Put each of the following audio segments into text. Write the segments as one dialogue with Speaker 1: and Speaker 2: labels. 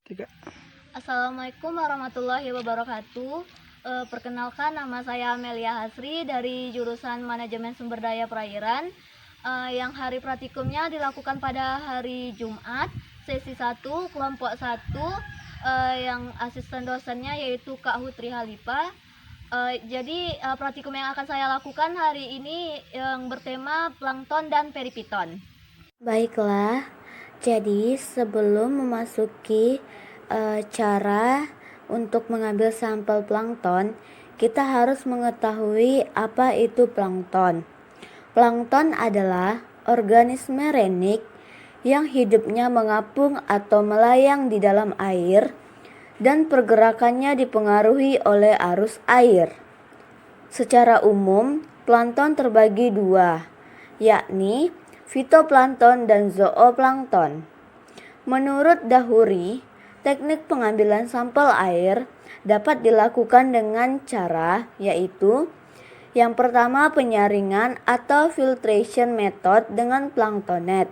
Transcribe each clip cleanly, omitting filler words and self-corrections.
Speaker 1: Tiga.
Speaker 2: Assalamualaikum warahmatullahi wabarakatuh. Perkenalkan, nama saya Amelia Hasri dari jurusan Manajemen Sumber Daya Perairan. Yang hari praktikumnya dilakukan pada hari Jumat, sesi 1, kelompok 1, yang asisten dosennya yaitu Kak Hutri Halifa. Jadi praktikum yang akan saya lakukan hari ini yang bertema plankton dan peripiton.
Speaker 3: Baiklah, jadi sebelum memasuki cara untuk mengambil sampel plankton, kita harus mengetahui apa itu plankton. Plankton adalah organisme renik yang hidupnya mengapung atau melayang di dalam air dan pergerakannya dipengaruhi oleh arus air. Secara umum, plankton terbagi dua, yakni fitoplankton dan zooplankton. Menurut Dahuri, teknik pengambilan sampel air dapat dilakukan dengan cara yaitu yang pertama penyaringan atau filtration method dengan planktonet.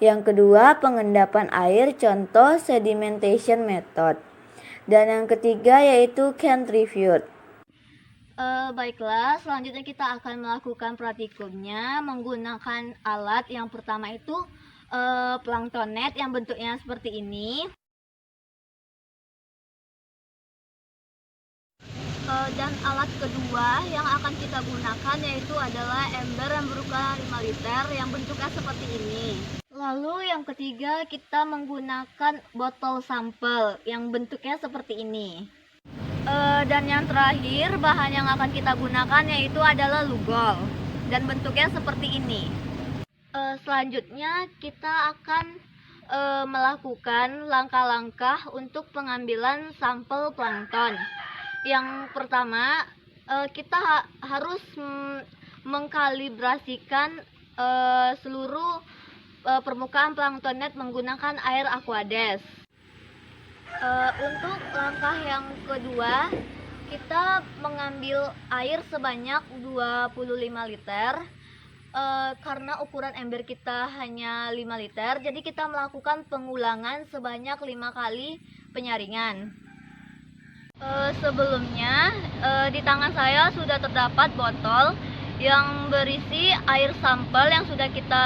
Speaker 3: Yang kedua pengendapan air contoh sedimentation method. Dan yang ketiga yaitu centrifuge.
Speaker 2: Baiklah, selanjutnya kita akan melakukan praktikumnya menggunakan alat. Yang pertama itu planktonet yang bentuknya seperti ini. Dan alat kedua yang akan kita gunakan yaitu adalah ember yang berukuran 5 liter yang bentuknya seperti ini. Lalu yang ketiga kita menggunakan botol sampel yang bentuknya seperti ini. Dan yang terakhir bahan yang akan kita gunakan yaitu adalah lugol dan bentuknya seperti ini. Selanjutnya kita akan melakukan langkah-langkah untuk pengambilan sampel plankton. Yang pertama kita harus mengkalibrasikan seluruh permukaan planktonet menggunakan air Aquades. Untuk langkah yang kedua, kita mengambil air sebanyak 25 liter. Karena ukuran ember kita hanya 5 liter, jadi kita melakukan pengulangan sebanyak 5 kali penyaringan. Sebelumnya di tangan saya sudah terdapat botol yang berisi air sampel yang sudah kita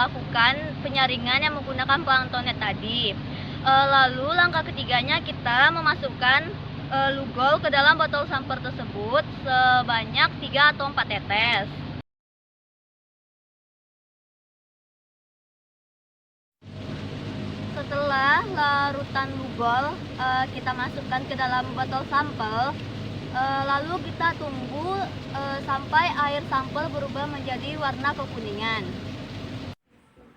Speaker 2: lakukan penyaringan yang menggunakan planktonet tadi. Lalu langkah ketiganya kita memasukkan lugol ke dalam botol sampel tersebut sebanyak 3 atau 4 tetes. Setelah larutan lugol kita masukkan ke dalam botol sampel, lalu kita tunggu sampai air sampel berubah menjadi warna kekuningan.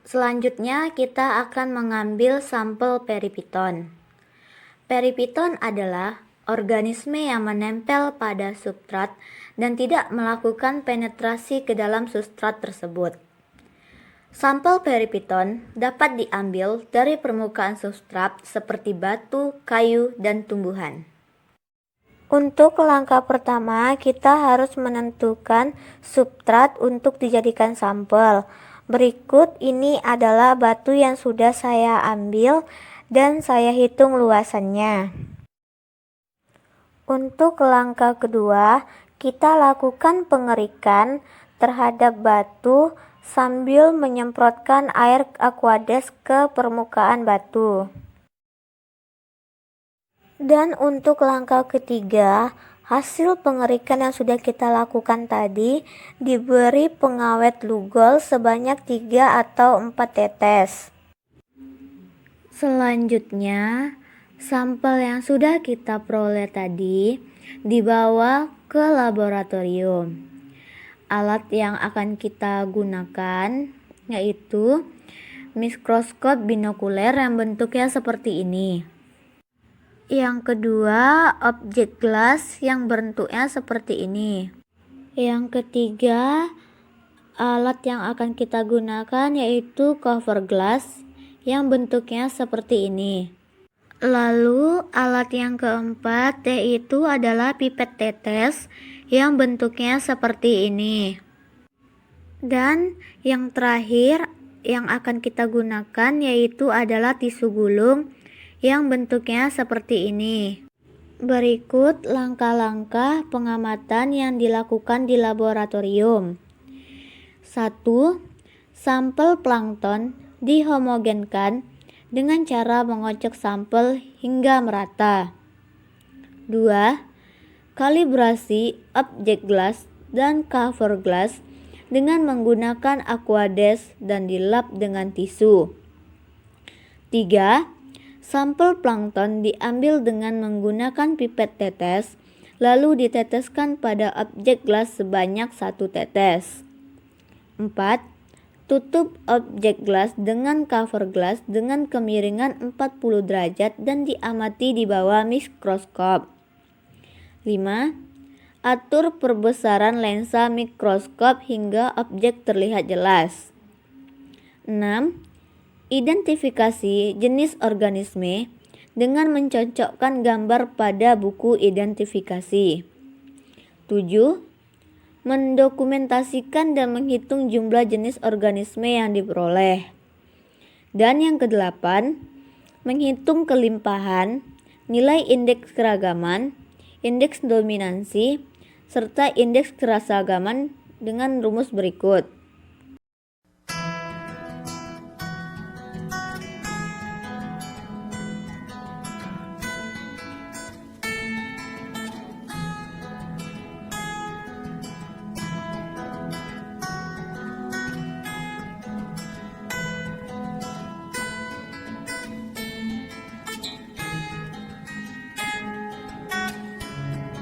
Speaker 3: Selanjutnya kita akan mengambil sampel peripiton. Peripiton adalah organisme yang menempel pada substrat dan tidak melakukan penetrasi ke dalam substrat tersebut. Sampel peripiton dapat diambil dari permukaan substrat seperti batu, kayu, dan tumbuhan. Untuk langkah pertama, kita harus menentukan substrat untuk dijadikan sampel. Berikut ini adalah batu yang sudah saya ambil dan saya hitung luasannya. Untuk langkah kedua, kita lakukan pengerikan terhadap batu sambil menyemprotkan air Aquades ke permukaan batu. Dan untuk langkah ketiga, hasil pengerikan yang sudah kita lakukan tadi diberi pengawet lugol sebanyak 3 atau 4 tetes. Selanjutnya, sampel yang sudah kita peroleh tadi dibawa ke laboratorium. Alat yang akan kita gunakan yaitu mikroskop binokuler yang bentuknya seperti ini. Yang kedua, objek gelas yang bentuknya seperti ini. Yang ketiga, alat yang akan kita gunakan yaitu cover glass yang bentuknya seperti ini. Lalu, alat yang keempat yaitu adalah pipet tetes yang bentuknya seperti ini. Dan yang terakhir yang akan kita gunakan yaitu adalah tisu gulung yang bentuknya seperti ini. Berikut langkah-langkah pengamatan yang dilakukan di laboratorium. 1. Sampel plankton dihomogenkan dengan cara mengocok sampel hingga merata. 2. Kalibrasi objek gelas dan cover gelas dengan menggunakan aqueous dan dilap dengan tisu. 3. Sampel plankton diambil dengan menggunakan pipet tetes, lalu diteteskan pada objek gelas sebanyak 1 tetes. 4. Tutup objek gelas dengan cover gelas dengan kemiringan 40 derajat dan diamati di bawah mikroskop. 5. Atur perbesaran lensa mikroskop hingga objek terlihat jelas. 6. Identifikasi jenis organisme dengan mencocokkan gambar pada buku identifikasi. 7. Mendokumentasikan dan menghitung jumlah jenis organisme yang diperoleh. Dan yang ke-8, menghitung kelimpahan, nilai indeks keragaman, indeks dominansi, serta indeks kerasagaman dengan rumus berikut.